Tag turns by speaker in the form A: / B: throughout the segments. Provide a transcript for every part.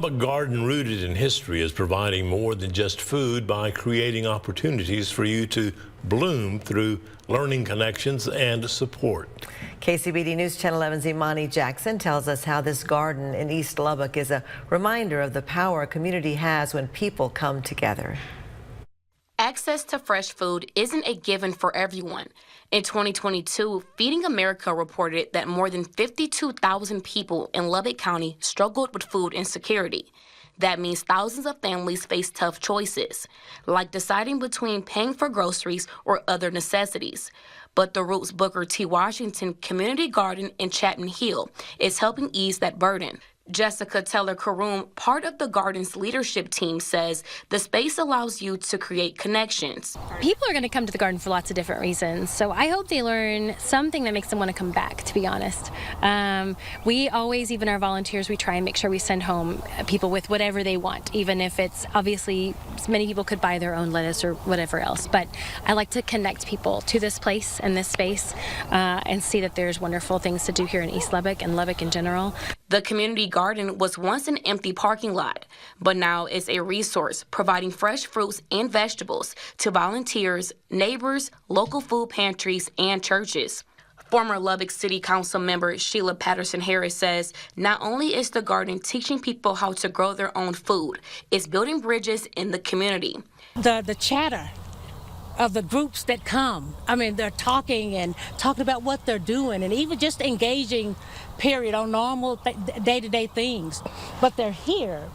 A: A garden rooted in history is providing more than just food by creating opportunities for you to bloom through learning connections and support.
B: KCBD News Channel 11's Imani Jackson tells us how this garden in East Lubbock is a reminder of the power a community has when people come together.
C: Access to fresh food isn't a given for everyone. In 2022, Feeding America reported that more than 52,000 people in Lubbock County struggled with food insecurity. That means thousands of families face tough choices, like deciding between paying for groceries or other necessities. But the Roots Booker T. Washington Community Garden in Chapman Hill is helping ease that burden. Jessica Teller-Karoom, part of the garden's leadership team, says the space allows you to create connections.
D: People are going to come to the garden for lots of different reasons, so I hope they learn something that makes them want to come back, to be honest. We always, even our volunteers, we try and make sure we send home people with whatever they want, even if it's obviously many people could buy their own lettuce or whatever else. But I like to connect people to this place and this space and see that there's wonderful things to do here in East Lubbock and Lubbock in general.
C: The community garden was once an empty parking lot, but now is a resource providing fresh fruits and vegetables to volunteers, neighbors, local food pantries, and churches. Former Lubbock City Council member Sheila Patterson Harris says not only is the garden teaching people how to grow their own food, it's building bridges in the community.
E: The chatter of the groups that come. I mean, they're talking about what they're doing and even just engaging, period, on normal day-to-day things. But they're here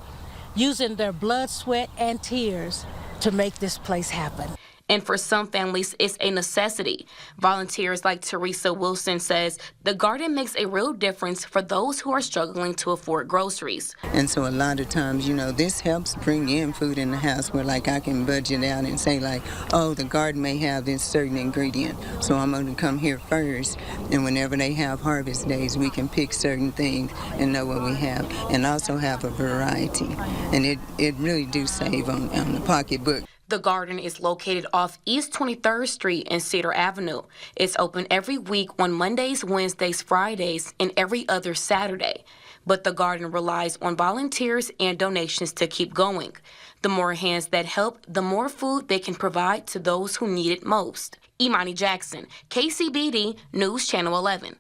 E: using their blood, sweat, and tears to make this place happen.
C: And for some families, it's a necessity. Volunteers like Teresa Wilson says the garden makes a real difference for those who are struggling to afford groceries.
F: And so a lot of times, this helps bring in food in the house where like I can budget out and say like, oh, the garden may have this certain ingredient, so I'm going to come here first. And whenever they have harvest days, we can pick certain things and know what we have and also have a variety. And it really do save on the pocketbook.
C: The garden is located off East 23rd Street and Cedar Avenue. It's open every week on Mondays, Wednesdays, Fridays, and every other Saturday. But the garden relies on volunteers and donations to keep going. The more hands that help, the more food they can provide to those who need it most. Imani Jackson, KCBD News Channel 11.